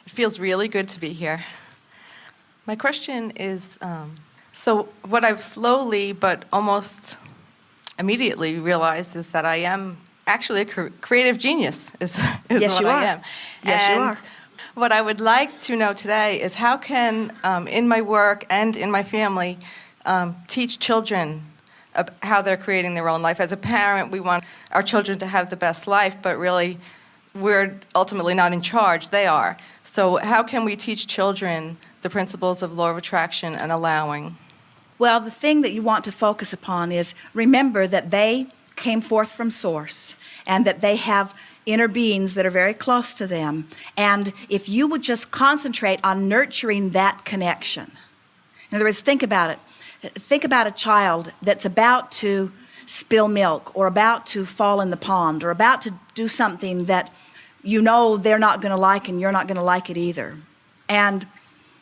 It feels really good to be here. My question is, so what I've slowly but almost immediately realized is that I am actually a creative genius, is Yes, what you I are. am. Yes, you And are. what I would like to know today is how can, in my work and in my family, teach children how they're creating their own life. As a parent, we want our children to have the best life, but really, we're ultimately not in charge, they are. So how can we teach children the principles of law of attraction and allowing? Well, the thing that you want to focus upon is remember that they came forth from source and that they have inner beings that are very close to them. And if you would just concentrate on nurturing that connection. In other words, think about it. Think about a child that's about to spill milk or about to fall in the pond or about to do something that you know they're not going to like and you're not going to like it either. And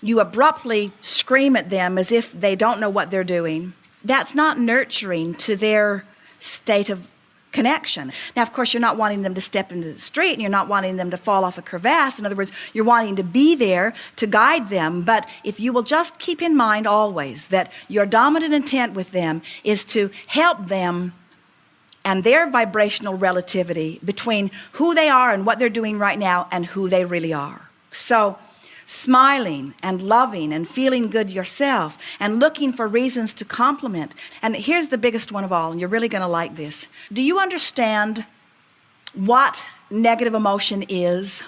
you abruptly scream at them as if they don't know what they're doing. That's not nurturing to their state of connection. Now, of course, you're not wanting them to step into the street and you're not wanting them to fall off a crevasse. In other words, you're wanting to be there to guide them. But if you will just keep in mind always that your dominant intent with them is to help them and their vibrational relativity between who they are and what they're doing right now and who they really are. So smiling and loving and feeling good yourself and looking for reasons to compliment. And here's the biggest one of all, and you're really going to like this. Do you understand what negative emotion is?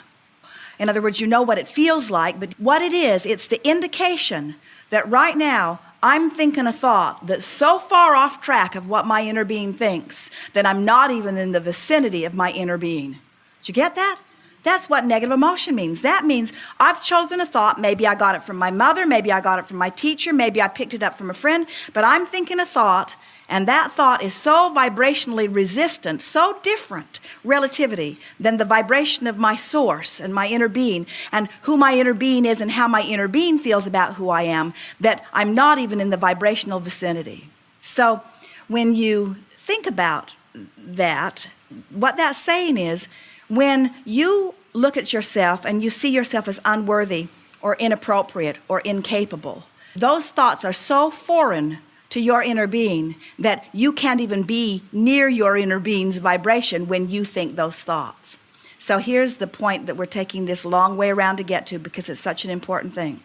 In other words, you know what it feels like, but what it is, it's the indication that right now I'm thinking a thought that's so far off track of what my inner being thinks that I'm not even in the vicinity of my inner being. Did you get that? That's what negative emotion means. That means I've chosen a thought. Maybe I got it from my mother. Maybe I got it from my teacher. Maybe I picked it up from a friend. But I'm thinking a thought, and that thought is so vibrationally resistant, so different relativity than the vibration of my source and my inner being and who my inner being is and how my inner being feels about who I am, that I'm not even in the vibrational vicinity. So when you think about that, what that's saying is, when you look at yourself and you see yourself as unworthy or inappropriate or incapable, those thoughts are so foreign to your inner being that you can't even be near your inner being's vibration when you think those thoughts. So here's the point that we're taking this long way around to get to because it's such an important thing.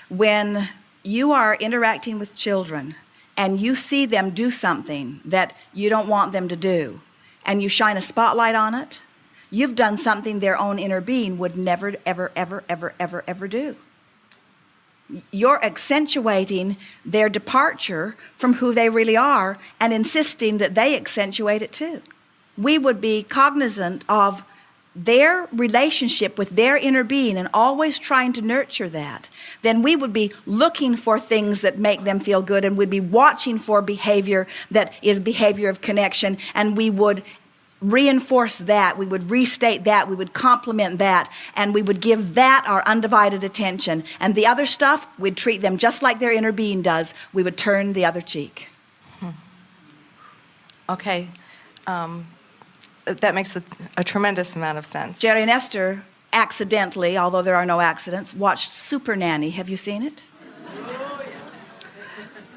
When you are interacting with children and you see them do something that you don't want them to do and you shine a spotlight on it, you've done something their own inner being would never, ever, ever, ever, ever, ever do. You're accentuating their departure from who they really are and insisting that they accentuate it too. We would be cognizant of their relationship with their inner being and always trying to nurture that. Then we would be looking for things that make them feel good and we'd be watching for behavior that is behavior of connection, and we would reinforce that, we would restate that, we would compliment that, and we would give that our undivided attention. And the other stuff, we'd treat them just like their inner being does. We would turn the other cheek. Okay. That makes a tremendous amount of sense. Jerry and Esther accidentally, although there are no accidents, watched Super Nanny. Have you seen it?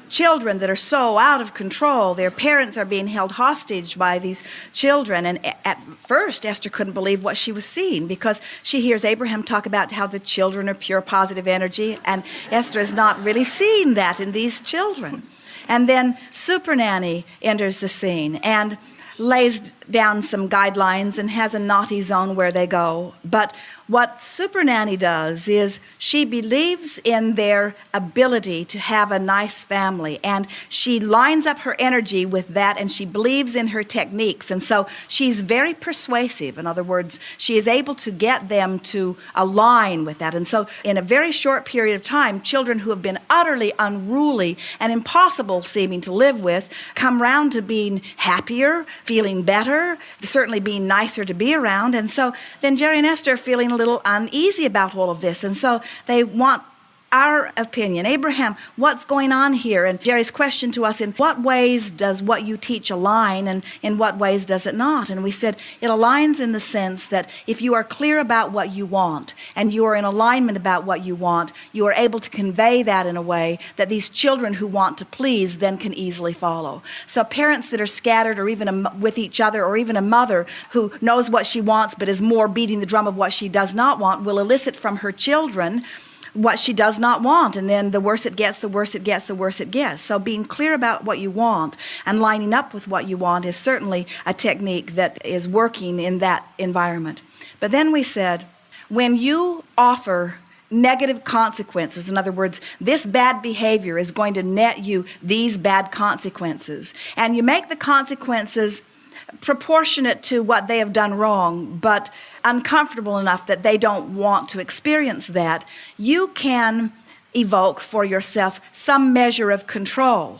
Children that are so out of control, their parents are being held hostage by these children. And at first, Esther couldn't believe what she was seeing because she hears Abraham talk about how the children are pure positive energy, and Esther is not really seeing that in these children. And then Super Nanny enters the scene and lays down some guidelines and has a naughty zone where they go. But what Super Nanny does is she believes in their ability to have a nice family, and she lines up her energy with that, and she believes in her techniques. And so she's very persuasive. In other words, she is able to get them to align with that. And so in a very short period of time, children who have been utterly unruly and impossible seeming to live with come round to being happier, feeling better, certainly being nicer to be around. And so then Jerry and Esther are feeling a little uneasy about all of this. And so they want our opinion. Abraham, what's going on here? And Jerry's question to us, in what ways does what you teach align and in what ways does it not? And we said it aligns in the sense that if you are clear about what you want and you are in alignment about what you want, you are able to convey that in a way that these children who want to please then can easily follow. So parents that are scattered or even with each other, or even a mother who knows what she wants but is more beating the drum of what she does not want, will elicit from her children what she does not want, and then the worse it gets, the worse it gets, the worse it gets. So being clear about what you want and lining up with what you want is certainly a technique that is working in that environment. But then we said, when you offer negative consequences, in other words, this bad behavior is going to net you these bad consequences, and you make the consequences proportionate to what they have done wrong, but uncomfortable enough that they don't want to experience that, you can evoke for yourself some measure of control.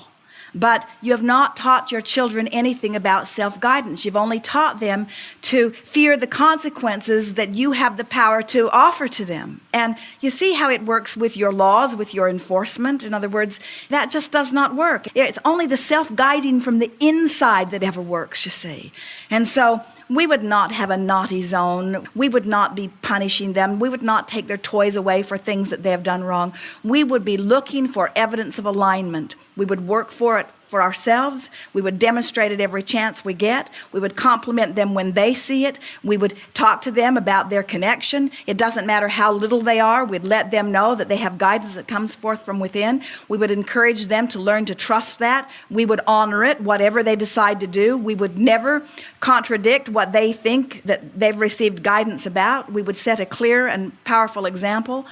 But you have not taught your children anything about self-guidance. You've only taught them to fear the consequences that you have the power to offer to them. And you see how it works with your laws, with your enforcement. In other words, that just does not work. It's only the self-guiding from the inside that ever works, you see. And so we would not have a naughty zone. We would not be punishing them. We would not take their toys away for things that they have done wrong. We would be looking for evidence of alignment. We would work for it for ourselves. We would demonstrate it every chance we get. We would compliment them when they see it. We would talk to them about their connection. It doesn't matter how little they are. We'd let them know that they have guidance that comes forth from within. We would encourage them to learn to trust that. We would honor it, whatever they decide to do. We would never contradict what they think that they've received guidance about. We would set a clear and powerful example,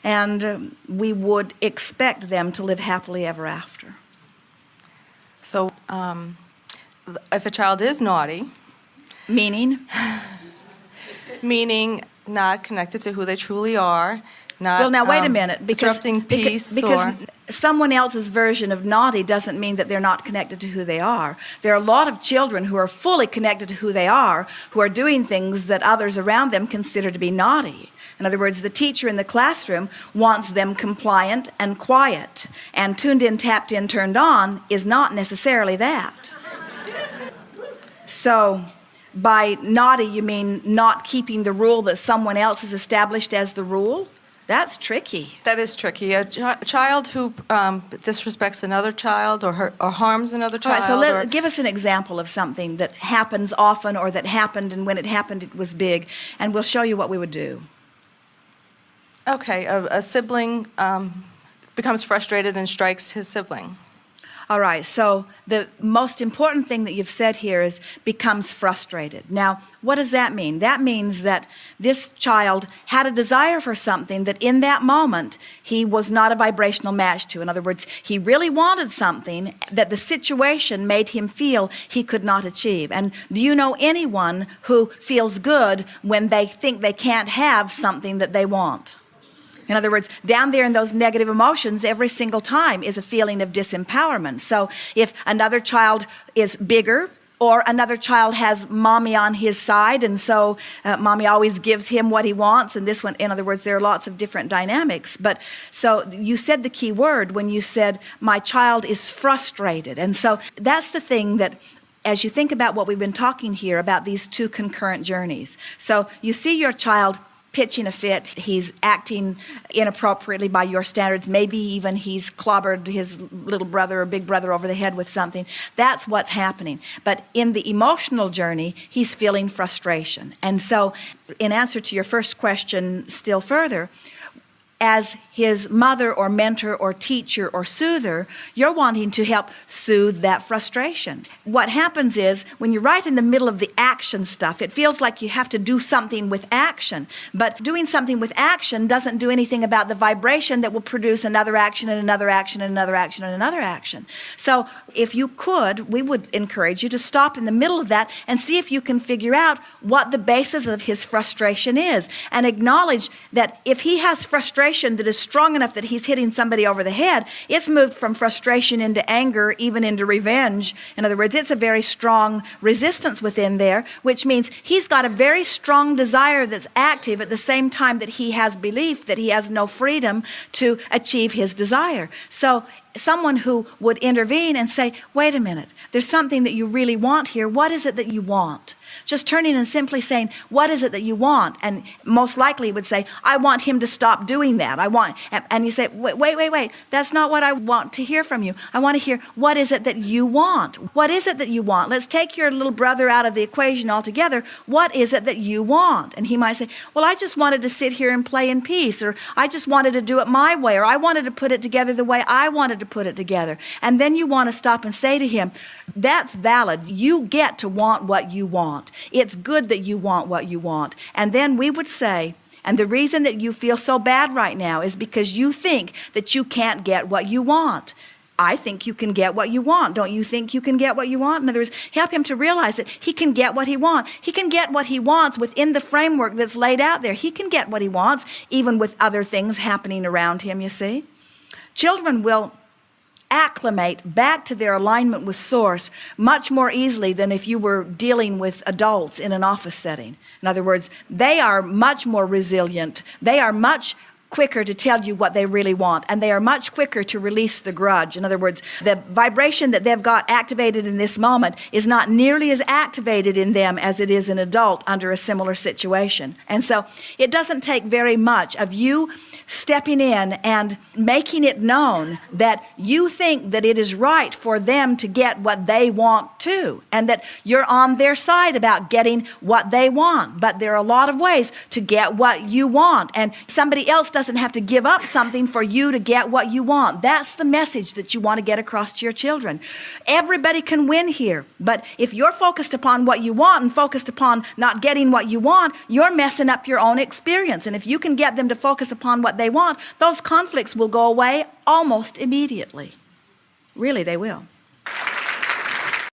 and we would expect them to live happily ever after. So if a child is naughty, Meaning not connected to who they truly are, not well, now wait a minute, disrupting peace, because someone else's version of naughty doesn't mean that they're not connected to who they are. There are a lot of children who are fully connected to who they are, who are doing things that others around them consider to be naughty. In other words, the teacher in the classroom wants them compliant and quiet, and tuned in, tapped in, turned on is not necessarily that. So by naughty, you mean not keeping the rule that someone else has established as the rule? That's tricky. That is tricky. A child who disrespects another child or harms another child. All right, so give us an example of something that happens often, or that happened, and when it happened it was big, and we'll show you what we would do. Okay, a sibling becomes frustrated and strikes his sibling. All right, so the most important thing that you've said here is becomes frustrated. Now, what does that mean? That means that this child had a desire for something that in that moment he was not a vibrational match to. In other words, he really wanted something that the situation made him feel he could not achieve. And do you know anyone who feels good when they think they can't have something that they want? In other words, down there in those negative emotions, every single time is a feeling of disempowerment. So if another child is bigger, or another child has mommy on his side, and so mommy always gives him what he wants, and this one, in other words, there are lots of different dynamics. But so you said the key word when you said, my child is frustrated. And so that's the thing that, as you think about what we've been talking here about these two concurrent journeys. So you see your child pitching a fit, he's acting inappropriately by your standards, maybe even he's clobbered his little brother or big brother over the head with something. That's what's happening. But in the emotional journey, he's feeling frustration. And so in answer to your first question still further, as his mother or mentor or teacher or soother, you're wanting to help soothe that frustration. What happens is, when you're right in the middle of the action stuff, it feels like you have to do something with action. But doing something with action doesn't do anything about the vibration that will produce another action and another action and another action and another action. So if you could, we would encourage you to stop in the middle of that and see if you can figure out what the basis of his frustration is, and acknowledge that if he has frustration frustration that is strong enough that he's hitting somebody over the head, it's moved from frustration into anger, even into revenge. In other words, it's a very strong resistance within there, which means he's got a very strong desire that's active at the same time that he has belief that he has no freedom to achieve his desire. So someone who would intervene and say, wait a minute, there's something that you really want here. What is it that you want? Just turning and simply saying, what is it that you want? And most likely would say, I want him to stop doing that. And you say, wait, that's not what I want to hear from you. I want to hear, what is it that you want? What is it that you want? Let's take your little brother out of the equation altogether. What is it that you want? And he might say, well, I just wanted to sit here and play in peace, or I just wanted to do it my way, or I wanted to put it together the way I wanted to put it together. And then you want to stop and say to him, that's valid. You get to want what you want. It's good that you want what you want. And then we would say, and the reason that you feel so bad right now is because you think that you can't get what you want. I think you can get what you want. Don't you think you can get what you want? In other words, help him to realize that he can get what he wants. He can get what he wants within the framework that's laid out there. He can get what he wants, even with other things happening around him, you see. Children will acclimate back to their alignment with Source much more easily than if you were dealing with adults in an office setting. In other words, they are much more resilient. They are much quicker to tell you what they really want, and they are much quicker to release the grudge. In other words, the vibration that they've got activated in this moment is not nearly as activated in them as it is an adult under a similar situation. And so it doesn't take very much of you stepping in and making it known that you think that it is right for them to get what they want too, and that you're on their side about getting what they want. But there are a lot of ways to get what you want, and somebody else doesn't have to give up something for you to get what you want. That's the message that you want to get across to your children. Everybody can win here, but if you're focused upon what you want and focused upon not getting what you want, you're messing up your own experience. And if you can get them to focus upon what they want, those conflicts will go away almost immediately. Really, they will.